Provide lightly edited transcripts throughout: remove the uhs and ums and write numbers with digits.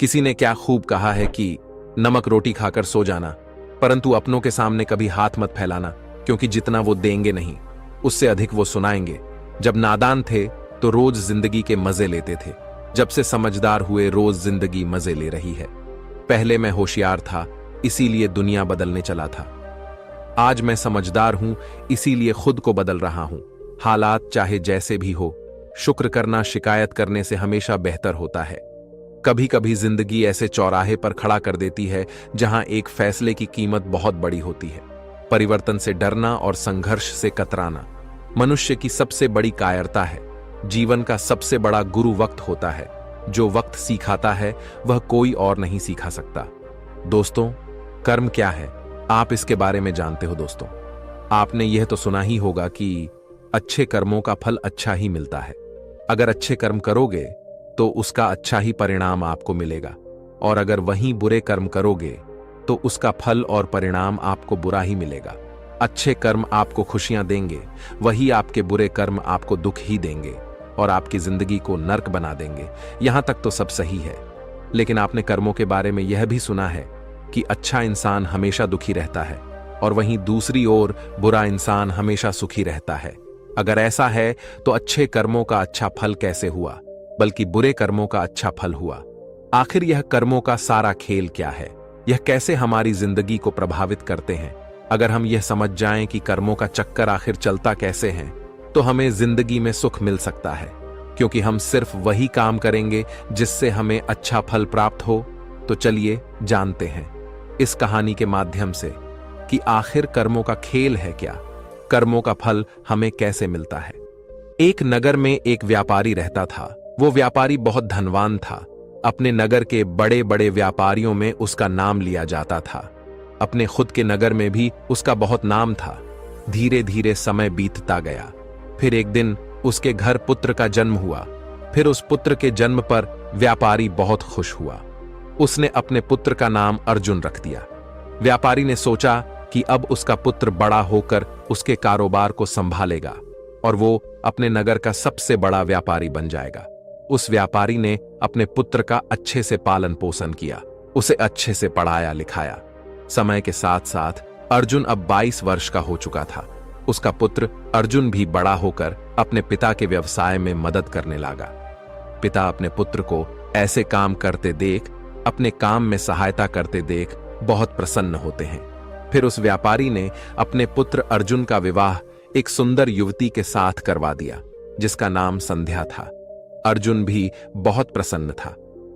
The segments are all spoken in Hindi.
किसी ने क्या खूब कहा है कि नमक रोटी खाकर सो जाना, परंतु अपनों के सामने कभी हाथ मत फैलाना, क्योंकि जितना वो देंगे नहीं उससे अधिक वो सुनाएंगे। जब नादान थे तो रोज जिंदगी के मजे लेते थे, जब से समझदार हुए रोज जिंदगी मजे ले रही है। पहले मैं होशियार था, इसीलिए दुनिया बदलने चला था। आज मैं समझदार हूं, इसीलिए खुद को बदल रहा हूं। हालात चाहे जैसे भी हो, शुक्र करना शिकायत करने से हमेशा बेहतर होता है। कभी कभी जिंदगी ऐसे चौराहे पर खड़ा कर देती है जहां एक फैसले की कीमत बहुत बड़ी होती है। परिवर्तन से डरना और संघर्ष से कतराना मनुष्य की सबसे बड़ी कायरता है। जीवन का सबसे बड़ा गुरु वक्त होता है। जो वक्त सिखाता है वह कोई और नहीं सिखा सकता। दोस्तों, कर्म क्या है, आप इसके बारे में जानते हो। दोस्तों, आपने यह तो सुना ही होगा कि अच्छे कर्मों का फल अच्छा ही मिलता है। अगर अच्छे कर्म करोगे तो उसका अच्छा ही परिणाम आपको मिलेगा, और अगर वहीं बुरे कर्म करोगे तो उसका फल और परिणाम आपको बुरा ही मिलेगा। अच्छे कर्म आपको खुशियां देंगे, वही आपके बुरे कर्म आपको दुख ही देंगे और आपकी जिंदगी को नर्क बना देंगे। यहां तक तो सब सही है, लेकिन आपने कर्मों के बारे में यह भी सुना है कि अच्छा इंसान हमेशा दुखी रहता है और वहीं दूसरी ओर बुरा इंसान हमेशा सुखी रहता है। अगर ऐसा है तो अच्छे कर्मों का अच्छा फल कैसे हुआ, बल्कि बुरे कर्मों का अच्छा फल हुआ। आखिर यह कर्मों का सारा खेल क्या है, यह कैसे हमारी जिंदगी को प्रभावित करते हैं। अगर हम यह समझ जाएं कि कर्मों का चक्कर आखिर चलता कैसे है, तो हमें जिंदगी में सुख मिल सकता है, क्योंकि हम सिर्फ वही काम करेंगे जिससे हमें अच्छा फल प्राप्त हो। तो चलिए जानते हैं इस कहानी के माध्यम से कि आखिर कर्मों का खेल है क्या, कर्मों का फल हमें कैसे मिलता है। एक नगर में एक व्यापारी रहता था। वो व्यापारी बहुत धनवान था। अपने नगर के बड़े बड़े व्यापारियों में उसका नाम लिया जाता था। अपने खुद के नगर में भी उसका बहुत नाम था। धीरे धीरे समय बीतता गया। फिर एक दिन उसके घर पुत्र का जन्म हुआ। फिर उस पुत्र के जन्म पर व्यापारी बहुत खुश हुआ। उसने अपने पुत्र का नाम अर्जुन रख दिया। व्यापारी ने सोचा कि अब उसका पुत्र बड़ा होकर उसके कारोबार को संभालेगा और वो अपने नगर का सबसे बड़ा व्यापारी बन जाएगा। उस व्यापारी ने अपने पुत्र का अच्छे से पालन पोषण किया, उसे अच्छे से पढ़ाया लिखाया। समय के साथ साथ अर्जुन अब 22 वर्ष का हो चुका था। उसका पुत्र अर्जुन भी बड़ा होकर अपने पिता के व्यवसाय में मदद करने लगा। पिता अपने पुत्र को ऐसे काम करते देख, अपने काम में सहायता करते देख बहुत प्रसन्न होते हैं। फिर उस व्यापारी ने अपने पुत्र अर्जुन का विवाह एक सुंदर युवती के साथ करवा दिया, जिसका नाम संध्या था। अर्जुन भी बहुत प्रसन्न था।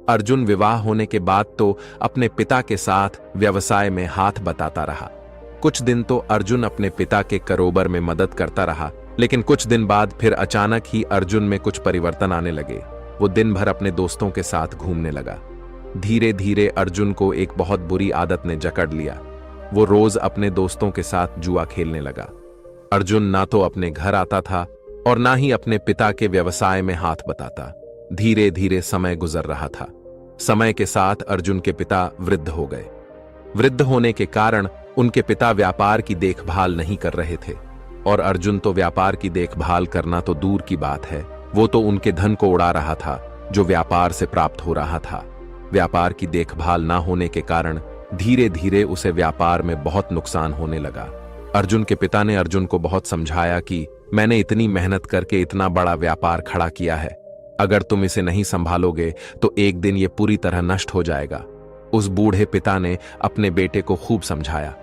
अर्जुन विवाह होने के बाद तो अपने पिता के साथ व्यवसाय में हाथ बटाता रहा। कुछ दिन तो अर्जुन अपने पिता के कारोबार में मदद करता रहा, लेकिन कुछ दिन बाद फिर अचानक ही अर्जुन में कुछ परिवर्तन आने लगे। वो दिन भर अपने दोस्तों के साथ घूमने लगा। धीरे धीरे अर्जुन को एक बहुत बुरी आदत ने जकड़ लिया। वो रोज अपने दोस्तों के साथ जुआ खेलने लगा। अर्जुन ना तो अपने घर आता था और ना ही अपने पिता के व्यवसाय में हाथ बटाता। धीरे धीरे समय गुजर रहा था। समय के साथ अर्जुन के पिता वृद्ध हो गए। वृद्ध होने के कारण उनके पिता व्यापार की देखभाल नहीं कर रहे थे, और अर्जुन तो व्यापार की देखभाल करना तो दूर की बात है, वो तो उनके धन को उड़ा रहा था जो व्यापार से प्राप्त हो रहा था। व्यापार की देखभाल ना होने के कारण धीरे धीरे उसे व्यापार में बहुत नुकसान होने लगा। अर्जुन के पिता ने अर्जुन को बहुत समझाया कि मैंने इतनी मेहनत करके इतना बड़ा व्यापार खड़ा किया है, अगर तुम इसे नहीं संभालोगे तो एक दिन ये पूरी तरह नष्ट हो जाएगा। उस बूढ़े पिता ने अपने बेटे को खूब समझाया,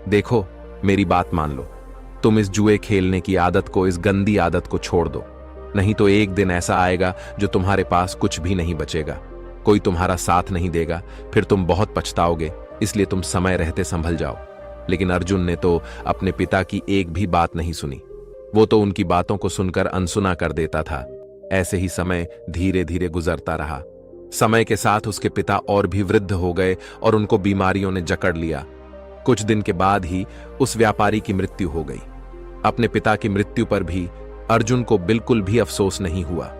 देखो मेरी बात मान लो, तुम इस जुए खेलने की आदत को, इस गंदी आदत को छोड़ दो, नहीं तो एक दिन ऐसा आएगा जो तुम्हारे पास कुछ भी नहीं बचेगा, कोई तुम्हारा साथ नहीं देगा, फिर तुम बहुत पछताओगे, इसलिए तुम समय रहते संभल जाओ। लेकिन अर्जुन ने तो अपने पिता की एक भी बात नहीं सुनी। वो तो उनकी बातों को सुनकर अनसुना कर देता था। ऐसे ही समय धीरे धीरे गुजरता रहा। समय के साथ उसके पिता और भी वृद्ध हो गए और उनको बीमारियों ने जकड़ लिया। कुछ दिन के बाद ही उस व्यापारी की मृत्यु हो गई। अपने पिता की मृत्यु पर भी अर्जुन को बिल्कुल भी अफसोस नहीं हुआ,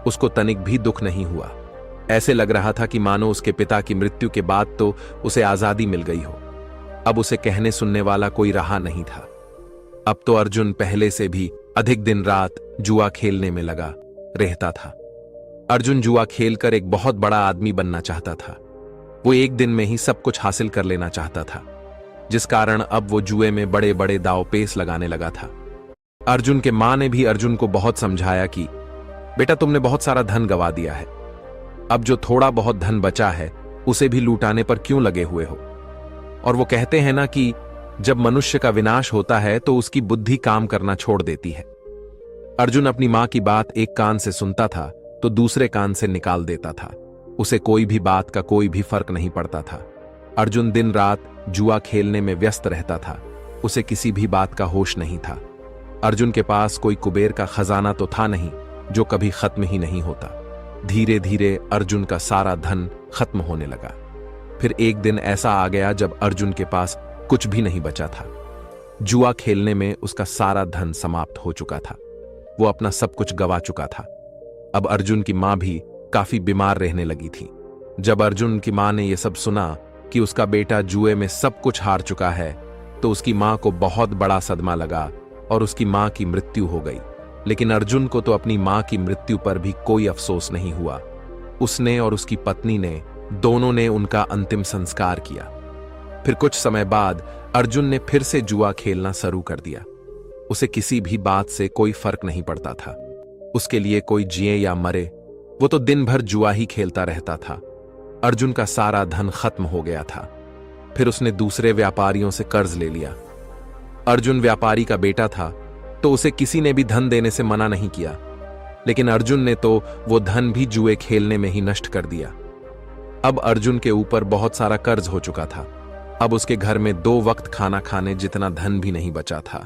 उसको तनिक भी दुख नहीं हुआ। ऐसे लग रहा था कि मानो उसके पिता की मृत्यु के बाद तो उसे आजादी मिल गई हो। अब उसे कहने सुनने वाला कोई रहा नहीं था। अब तो अर्जुन पहले से भी अधिक दिन रात जुआ खेलने में लगा रहता था। अर्जुन जुआ खेलकर एक बहुत बड़ा आदमी बनना चाहता था। वो एक दिन में ही सब कुछ हासिल कर लेना चाहता था, जिस कारण अब वो जुए में बड़े बड़े दांव पेच लगाने लगा था। अर्जुन के मां ने भी अर्जुन को बहुत समझाया कि बेटा, तुमने बहुत सारा धन गवा दिया है, अब जो थोड़ा बहुत धन बचा है उसे भी लूटाने पर क्यों लगे हुए हो। और वो कहते हैं ना कि जब मनुष्य का विनाश होता है तो उसकी बुद्धि काम करना छोड़ देती है। अर्जुन अपनी मां की बात एक कान से सुनता था तो दूसरे कान से निकाल देता था। उसे कोई भी बात का कोई भी फर्क नहीं पड़ता था। अर्जुन दिन रात जुआ खेलने में व्यस्त रहता था। उसे किसी भी बात का होश नहीं था। अर्जुन के पास कोई कुबेर का खजाना तो था नहीं जो कभी खत्म ही नहीं होता। धीरे धीरे अर्जुन का सारा धन खत्म होने लगा। फिर एक दिन ऐसा आ गया जब अर्जुन के पास कुछ भी नहीं बचा था। जुआ खेलने में उसका सारा धन समाप्त हो चुका था। वो अपना सब कुछ गवा चुका था। अब अर्जुन की मां भी काफी बीमार रहने लगी थी। जब अर्जुन की मां ने यह सब सुना कि उसका बेटा जुए में सब कुछ हार चुका है तो उसकी मां को बहुत बड़ा सदमा लगा और उसकी मां की मृत्यु हो गई। लेकिन अर्जुन को तो अपनी मां की मृत्यु पर भी कोई अफसोस नहीं हुआ। उसने और उसकी पत्नी ने दोनों ने उनका अंतिम संस्कार किया। फिर कुछ समय बाद अर्जुन ने फिर से जुआ खेलना शुरू कर दिया। उसे किसी भी बात से कोई फर्क नहीं पड़ता था। उसके लिए कोई जिए या मरे, वो तो दिन भर जुआ ही खेलता रहता था। अर्जुन का सारा धन खत्म हो गया था। फिर उसने दूसरे व्यापारियों से कर्ज ले लिया। अर्जुन व्यापारी का बेटा था तो उसे किसी ने भी धन देने से मना नहीं किया, लेकिन अर्जुन ने तो वो धन भी जुए खेलने में ही नष्ट कर दिया। अब अर्जुन के ऊपर बहुत सारा कर्ज हो चुका था। अब उसके घर में 2 वक्त खाना खाने जितना धन भी नहीं बचा था।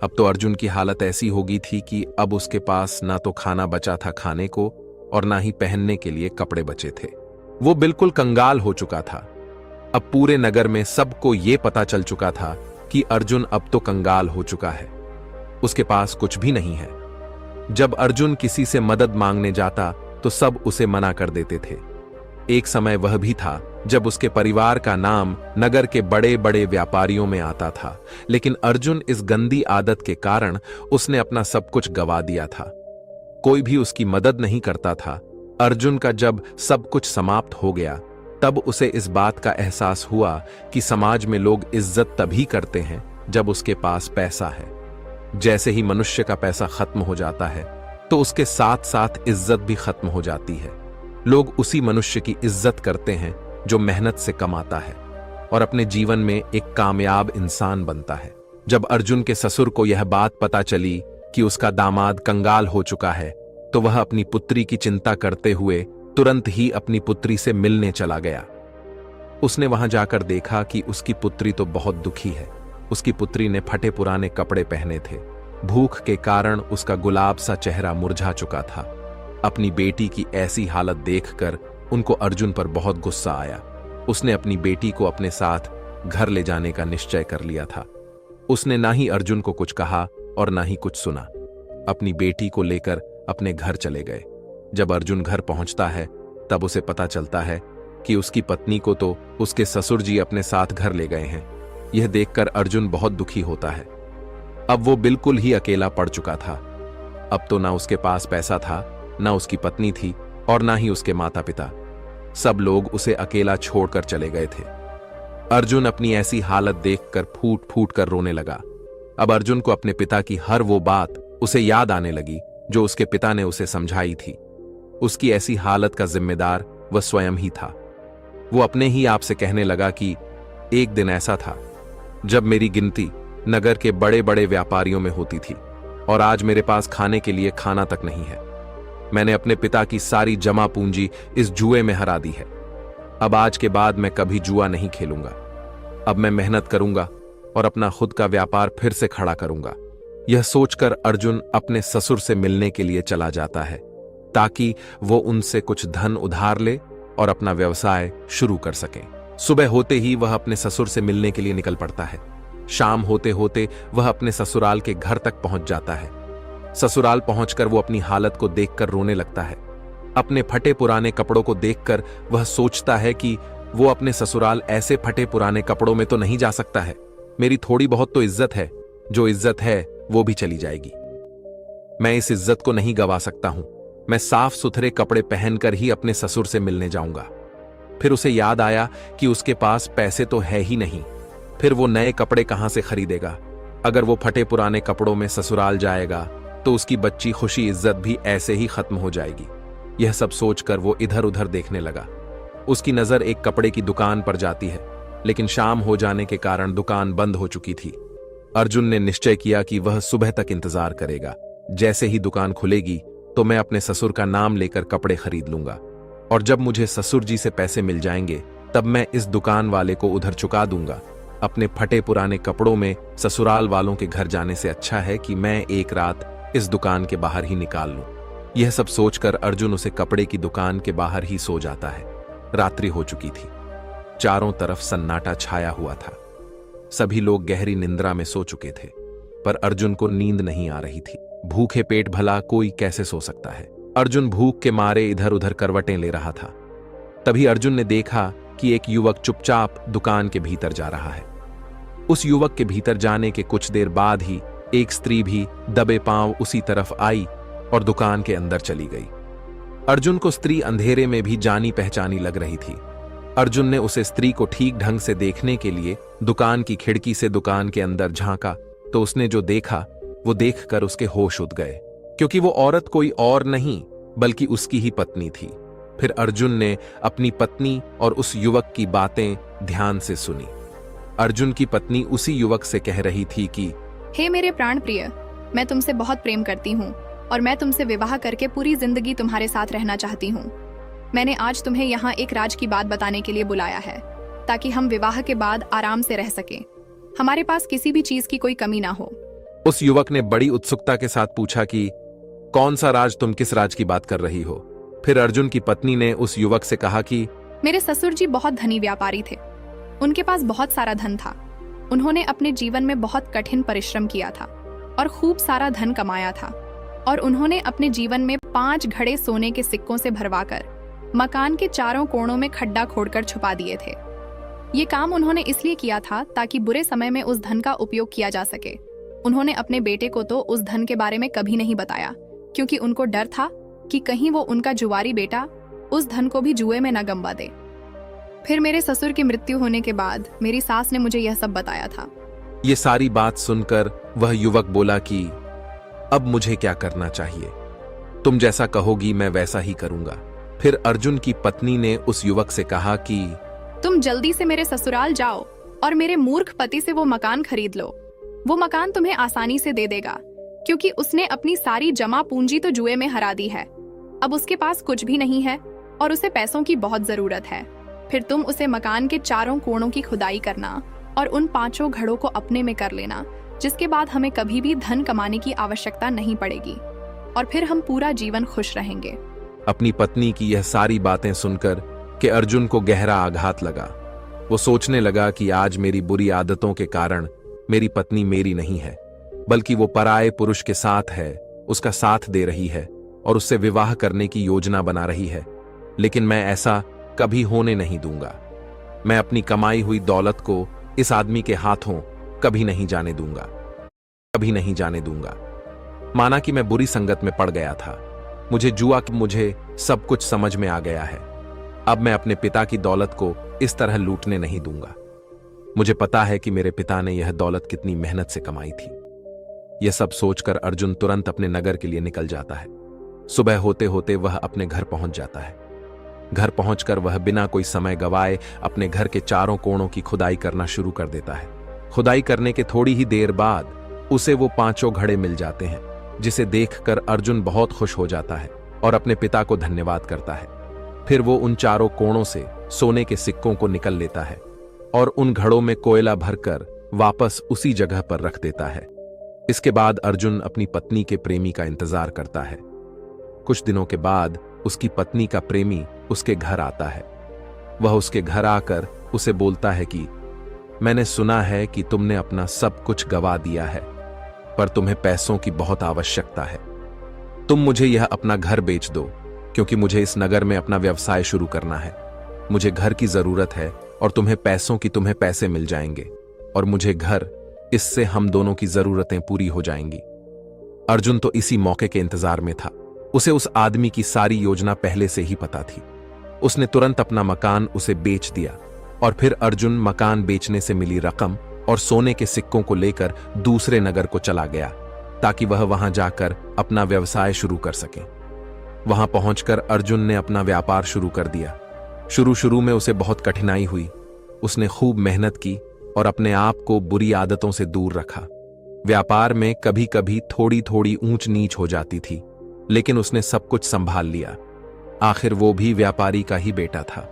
अब तो अर्जुन की हालत ऐसी हो गई थी कि अब उसके पास ना तो खाना बचा था खाने को और ना ही पहनने के लिए कपड़े बचे थे। वो बिल्कुल कंगाल हो चुका था। अब पूरे नगर में सबको ये पता चल चुका था कि अर्जुन अब तो कंगाल हो चुका है। उसके पास कुछ भी नहीं है। जब अर्जुन किसी से मदद मांगने जाता तो सब उसे मना कर देते थे। एक समय वह भी था जब उसके परिवार का नाम नगर के बड़े बड़े व्यापारियों में आता था, लेकिन अर्जुन इस गंदी आदत के कारण उसने अपना सब कुछ गवा दिया था। कोई भी उसकी मदद नहीं करता था। अर्जुन का जब सब कुछ समाप्त हो गया तब उसे इस बात का एहसास हुआ कि समाज में लोग इज्जत तभी करते हैं जब उसके पास पैसा है। जैसे ही मनुष्य का पैसा खत्म हो जाता है तो उसके साथ साथ इज्जत भी खत्म हो जाती है। लोग उसी मनुष्य की इज्जत करते हैं जो मेहनत से कमाता है और अपने जीवन में एक कामयाब इंसान बनता है। जब अर्जुन के ससुर को यह बात पता चली कि उसका दामाद कंगाल हो चुका है तो वह अपनी पुत्री की चिंता करते हुए तुरंत ही अपनी पुत्री से मिलने चला गया। उसने वहां जाकर देखा कि उसकी पुत्री तो बहुत दुखी है। उसकी पुत्री ने फटे पुराने कपड़े पहने थे। भूख के कारण उसका गुलाब सा चेहरा मुरझा चुका था। अपनी बेटी की ऐसी हालत देखकर उनको अर्जुन पर बहुत गुस्सा आया। उसने अपनी बेटी को अपने साथ घर ले जाने का निश्चय कर लिया था। उसने ना ही अर्जुन को कुछ कहा और ना ही कुछ सुना। अपनी बेटी को लेकर अपने घर चले गए। जब अर्जुन घर पहुंचता है तब उसे पता चलता है कि उसकी पत्नी को तो उसके ससुर जी अपने साथ घर ले गए हैं। यह देखकर अर्जुन बहुत दुखी होता है। अब वो बिल्कुल ही अकेला पड़ चुका था। अब तो ना उसके पास पैसा था, ना उसकी पत्नी थी और ना ही उसके माता पिता। सब लोग उसे अकेला छोड़कर चले गए थे। अर्जुन अपनी ऐसी हालत देखकर फूट फूट कर रोने लगा। अब अर्जुन को अपने पिता की हर वो बात उसे याद आने लगी जो उसके पिता ने उसे समझाई थी। उसकी ऐसी हालत का जिम्मेदार वह स्वयं ही था। वो अपने ही आप से कहने लगा कि एक दिन ऐसा था जब मेरी गिनती नगर के बड़े बड़े व्यापारियों में होती थी और आज मेरे पास खाने के लिए खाना तक नहीं है। मैंने अपने पिता की सारी जमा पूंजी इस जुए में हरा दी है। अब आज के बाद मैं कभी जुआ नहीं खेलूंगा। अब मैं मेहनत करूंगा और अपना खुद का व्यापार फिर से खड़ा करूंगा। यह सोचकर अर्जुन अपने ससुर से मिलने के लिए चला जाता है ताकि वो उनसे कुछ धन उधार ले और अपना व्यवसाय शुरू कर सके। सुबह होते ही वह अपने ससुर से मिलने के लिए निकल पड़ता है। शाम होते होते वह अपने ससुराल के घर तक पहुंच जाता है। ससुराल पहुंचकर वो अपनी हालत को देखकर रोने लगता है। अपने फटे पुराने कपड़ों को देखकर वह सोचता है कि वो अपने ससुराल ऐसे फटे पुराने कपड़ों में तो नहीं जा सकता है। मेरी थोड़ी बहुत तो इज्जत है, जो इज्जत है वो भी चली जाएगी। मैं इस इज्जत को नहीं गवा सकता हूं। मैं साफ सुथरे कपड़े पहनकर ही अपने ससुर से मिलने जाऊंगा। फिर उसे याद आया कि उसके पास पैसे तो है ही नहीं। फिर वो नए कपड़े कहां से खरीदेगा? अगर वो फटे पुराने कपड़ों में ससुराल जाएगा तो उसकी बच्ची खुशी इज्जत भी ऐसे ही खत्म हो जाएगी। यह सब सोचकर वो इधर उधर देखने लगा। उसकी नजर एक कपड़े की दुकान पर जाती है, लेकिन शाम हो जाने के कारण दुकान बंद हो चुकी थी। अर्जुन ने निश्चय किया कि वह सुबह तक इंतजार करेगा। जैसे ही दुकान खुलेगी तो मैं अपने ससुर का नाम लेकर कपड़े खरीद लूंगा, और जब मुझे ससुर जी से पैसे मिल जाएंगे तब मैं इस दुकान वाले को उधर चुका दूंगा। अपने फटे पुराने कपड़ों में ससुराल वालों के घर जाने से अच्छा है कि मैं एक रात इस दुकान के बाहर ही निकाल लूं। यह सब सोचकर अर्जुन उसे कपड़े की दुकान के बाहर ही सो जाता है। रात्रि हो चुकी थी। चारों तरफ सन्नाटा छाया हुआ था। सभी लोग गहरी निंद्रा में सो चुके थे, पर अर्जुन को नींद नहीं आ रही थी। भूखे पेट भला कोई कैसे सो सकता है? अर्जुन भूख के मारे इधर उधर करवटें ले रहा था। तभी अर्जुन ने देखा कि एक युवक चुपचाप दुकान के भीतर जा रहा है। उस युवक के भीतर जाने के कुछ देर बाद ही एक स्त्री भी दबे पांव उसी तरफ आई और दुकान के अंदर चली गई। अर्जुन को स्त्री अंधेरे में भी जानी पहचानी लग रही थी। अर्जुन ने उसे स्त्री को ठीक ढंग से देखने के लिए दुकान की खिड़की से दुकान के अंदर झांका तो उसने जो देखा वो देखकर उसके होश उड़ गए, क्योंकि वो औरत कोई और नहीं बल्कि उसकी ही पत्नी थी। फिर अर्जुन ने अपनी पत्नी और उस युवक की बातें ध्यान से सुनी। अर्जुन की पत्नी उसी युवक से कह रही थी कि हे मेरे प्राण प्रिय, मैं तुमसे बहुत प्रेम करती हूँ और मैं तुमसे विवाह करके पूरी जिंदगी तुम्हारे साथ रहना चाहती हूँ। मैंने आज तुम्हें यहाँ एक राज की बात बताने के लिए बुलाया है, ताकि हम विवाह के बाद आराम से रह सकें। हमारे पास किसी भी चीज की कोई कमी ना हो। उस युवक ने बड़ी उत्सुकता के साथ पूछा कि कौन सा राज? तुम किस राज की बात कर रही हो? फिर अर्जुन की पत्नी ने उस युवक से कहा कि मेरे ससुर जी बहुत धनी व्यापारी थे। उनके पास बहुत सारा धन था। उन्होंने अपने जीवन में बहुत कठिन परिश्रम किया था और खूब सारा धन कमाया था, और उन्होंने अपने जीवन में 5 घड़े सोने के सिक्कों से भरवाकर मकान के चारों कोणों में खड्डा खोदकर छुपा दिए थे। ये काम उन्होंने इसलिए किया था ताकि बुरे समय में उस धन का उपयोग किया जा सके। उन्होंने अपने बेटे को तो उस धन के बारे में कभी नहीं बताया, क्योंकि उनको डर था कि कहीं वो उनका जुआरी बेटा उस धन को भी जुए में न गंवा दे। फिर मेरे ससुर की मृत्यु होने के बाद मेरी सास ने मुझे यह सब बताया था। ये सारी बात सुनकर वह युवक बोला कि अब मुझे क्या करना चाहिए? तुम जैसा कहोगी मैं वैसा ही करूंगा। फिर अर्जुन की पत्नी ने उस युवक से कहा कि तुम जल्दी से मेरे ससुराल जाओ और मेरे मूर्ख पति से वो मकान खरीद लो। वो मकान तुम्हें आसानी से दे देगा, क्योंकि उसने अपनी सारी जमा पूंजी तो जुए में हरा दी है। अब उसके पास कुछ भी नहीं है और उसे पैसों की बहुत जरूरत है। फिर तुम उसे मकान के चारों कोणों की खुदाई करना और उन 5 घड़ों को अपने में कर लेना, जिसके बाद हमें कभी भी धन कमाने की आवश्यकता नहीं पड़ेगी और फिर हम पूरा जीवन खुश रहेंगे। अपनी पत्नी की यह सारी बातें सुनकर कि अर्जुन को गहरा आघात लगा। वो सोचने लगा कि आज मेरी बुरी आदतों के कारण मेरी पत्नी मेरी नहीं है, बल्कि वो पराये पुरुष के साथ है, उसका साथ दे रही है और उससे विवाह करने की योजना बना रही है। लेकिन मैं ऐसा कभी होने नहीं दूंगा। मैं अपनी कमाई हुई दौलत को इस आदमी के हाथों कभी नहीं जाने दूंगा, कभी नहीं जाने दूंगा। माना कि मैं बुरी संगत में पड़ गया था, मुझे सब कुछ समझ में आ गया है। अब मैं अपने पिता की दौलत को इस तरह लूटने नहीं दूंगा। मुझे पता है कि मेरे पिता ने यह दौलत कितनी मेहनत से कमाई थी। यह सब सोचकर अर्जुन तुरंत अपने नगर के लिए निकल जाता है। सुबह होते होते वह अपने घर पहुंच जाता है। घर पहुंचकर वह बिना कोई समय गवाए अपने घर के चारों कोणों की खुदाई करना शुरू कर देता है। खुदाई करने के थोड़ी ही देर बाद उसे वो 5 घड़े मिल जाते हैं, जिसे देखकर अर्जुन बहुत खुश हो जाता है और अपने पिता को धन्यवाद करता है। फिर वो उन चारों कोणों से सोने के सिक्कों को निकल लेता है और उन घड़ों में कोयला भरकर वापस उसी जगह पर रख देता है। इसके बाद अर्जुन अपनी पत्नी के प्रेमी का इंतजार करता है। कुछ दिनों के बाद उसकी पत्नी का प्रेमी उसके घर आता है। वह उसके घर आकर उसे बोलता है कि मैंने सुना है कि तुमने अपना सब कुछ गवा दिया है, पर तुम्हें पैसों की बहुत आवश्यकता है। तुम मुझे यह अपना घर बेच दो, क्योंकि मुझे इस नगर में अपना व्यवसाय शुरू करना है। मुझे घर की जरूरत है और तुम्हें पैसों की तुम्हें पैसे मिल जाएंगे और मुझे घर, इससे हम दोनों की जरूरतें पूरी हो जाएंगी। अर्जुन तो इसी मौके के इंतजार में था। उसे उस आदमी की सारी योजना पहले से ही पता थी। उसने तुरंत अपना मकान उसे बेच दिया और फिर अर्जुन मकान बेचने से मिली रकम और सोने के सिक्कों को लेकर दूसरे नगर को चला गया ताकि वह वहां जाकर अपना व्यवसाय शुरू कर सके। वहां पहुंचकर अर्जुन ने अपना व्यापार शुरू कर दिया। शुरू में उसे बहुत कठिनाई हुई। उसने खूब मेहनत की और अपने आप को बुरी आदतों से दूर रखा। व्यापार में कभी कभी थोड़ी थोड़ी ऊंच नीच हो जाती थी, लेकिन उसने सब कुछ संभाल लिया। आखिर वो भी व्यापारी का ही बेटा था।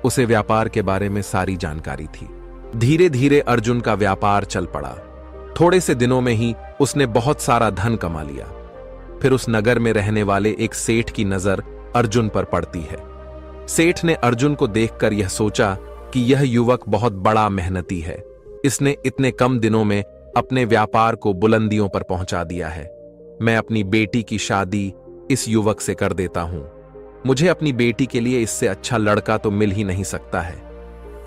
उसे व्यापार के बारे में सारी जानकारी थी। धीरे धीरे अर्जुन का व्यापार चल पड़ा। थोड़े से दिनों में ही उसने बहुत सारा धन कमा लिया। फिर उस नगर में रहने वाले एक सेठ की नजर अर्जुन पर पड़ती है। सेठ ने अर्जुन को देखकर यह सोचा कि यह युवक बहुत बड़ा मेहनती है। इसने इतने कम दिनों में अपने व्यापार को बुलंदियों पर पहुंचा दिया है। मैं अपनी बेटी की शादी इस युवक से कर देता हूं। मुझे अपनी बेटी के लिए इससे अच्छा लड़का तो मिल ही नहीं सकता है।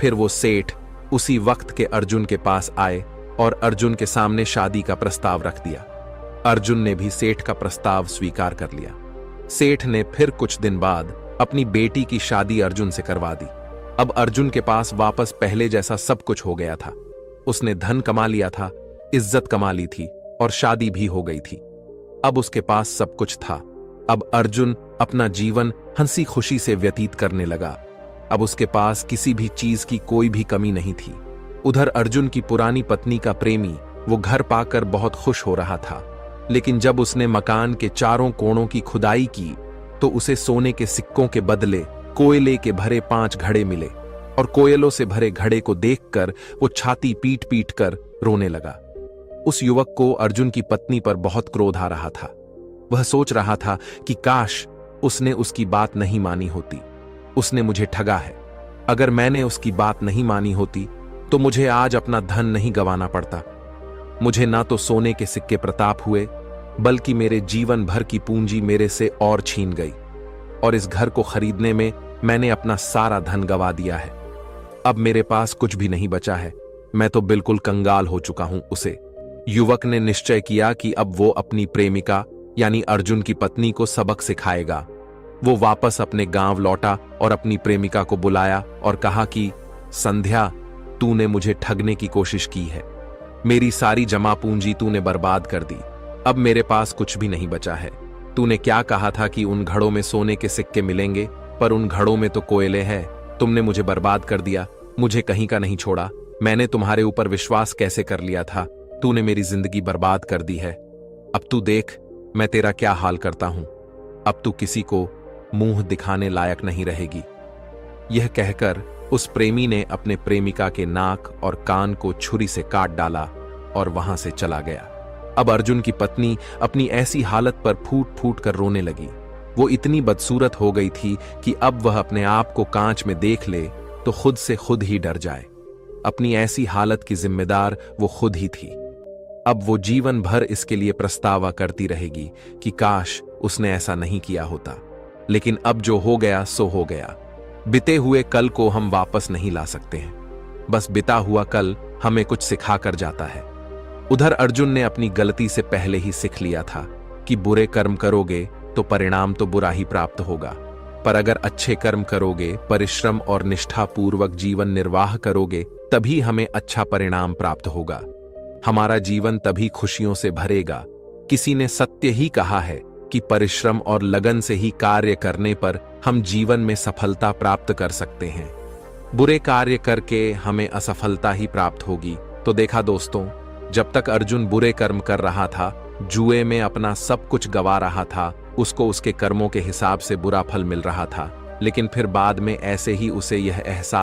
फिर वो सेठ उसी वक्त के अर्जुन के पास आए और अर्जुन के सामने शादी का प्रस्ताव रख दिया। अर्जुन ने भी सेठ का प्रस्ताव स्वीकार कर लिया। सेठ ने फिर कुछ दिन बाद अपनी बेटी की शादी अर्जुन से करवा दी। अब अर्जुन के पास वापस पहले जैसा सब कुछ हो गया था। उसने धन कमा लिया था, इज्जत कमा ली थी और शादी भी हो गई थी। अब उसके पास सब कुछ था। अब अर्जुन अपना जीवन हंसी खुशी से व्यतीत करने लगा। अब उसके पास किसी भी चीज की कोई भी कमी नहीं थी। उधर अर्जुन की पुरानी पत्नी का प्रेमी वो घर पाकर बहुत खुश हो रहा था, लेकिन जब उसने मकान के चारों कोणों की खुदाई की तो उसे सोने के सिक्कों के बदले कोयले के भरे 5 घड़े मिले और कोयलों से भरे घड़े को देखकर वो छाती पीट पीट कर रोने लगा। उस युवक को अर्जुन की पत्नी पर बहुत क्रोध आ रहा था। वह सोच रहा था कि काश उसने उसकी बात नहीं मानी होती। उसने मुझे ठगा है। अगर मैंने उसकी बात नहीं मानी होती तो मुझे आज अपना धन नहीं गंवाना पड़ता। मुझे ना तो सोने के सिक्के प्रताप हुए, बल्कि मेरे जीवन भर की पूंजी मेरे से और छीन गई और इस घर को खरीदने में मैंने अपना सारा धन गंवा दिया है। अब मेरे पास कुछ भी नहीं बचा है। मैं तो बिल्कुल कंगाल हो चुका हूं। उसे युवक ने निश्चय किया कि अब वो अपनी प्रेमिका यानी अर्जुन की पत्नी को सबक सिखाएगा। वो वापस अपने गांव लौटा और अपनी प्रेमिका को बुलाया और कहा कि संध्या, तूने मुझे ठगने की कोशिश की है। मेरी सारी जमा पूंजी तूने बर्बाद कर दी। अब मेरे पास कुछ भी नहीं बचा है। तूने क्या कहा था कि उन घड़ों में सोने के सिक्के मिलेंगे, पर उन घड़ों में तो कोयले हैं। तुमने मुझे बर्बाद कर दिया, मुझे कहीं का नहीं छोड़ा। मैंने तुम्हारे ऊपर विश्वास कैसे कर लिया था। तूने मेरी जिंदगी बर्बाद कर दी है। अब तू देख मैं तेरा क्या हाल करता हूं। अब तू किसी को मुंह दिखाने लायक नहीं रहेगी। यह कहकर उस प्रेमी ने अपने प्रेमिका के नाक और कान को छुरी से काट डाला और वहां से चला गया। अब अर्जुन की पत्नी अपनी ऐसी हालत पर फूट फूट कर रोने लगी। वो इतनी बदसूरत हो गई थी कि अब वह अपने आप को कांच में देख ले तो खुद से खुद ही डर जाए। अपनी ऐसी हालत की जिम्मेदार वो खुद ही थी। अब वो जीवन भर इसके लिए प्रस्तावा करती रहेगी कि काश उसने ऐसा नहीं किया होता। लेकिन अब जो हो गया सो हो गया। बीते हुए कल को हम वापस नहीं ला सकते हैं। बस बीता हुआ कल हमें कुछ सिखा कर जाता है। उधर अर्जुन ने अपनी गलती से पहले ही सीख लिया था कि बुरे कर्म करोगे तो परिणाम तो बुरा ही प्राप्त होगा, पर अगर अच्छे कर्म करोगे, परिश्रम और निष्ठापूर्वक जीवन निर्वाह करोगे, तभी हमें अच्छा परिणाम प्राप्त होगा। हमारा जीवन तभी खुशियों से भरेगा। किसी ने सत्य ही कहा है कि परिश्रम और लगन से ही कार्य करने पर हम जीवन में सफलता प्राप्त कर सकते हैं। बुरे कार्य करके हमें असफलता ही प्राप्त होगी। तो देखा दोस्तों, जब तक अर्जुन बुरे कर्म कर रहा था, जुए में अपना सब कुछ गवा रहा था, उसको उसके कर्मों के हिसाब से बुरा फल मिल रहा था। लेकिन फिर बाद में ऐसे ही उसे यह एहसास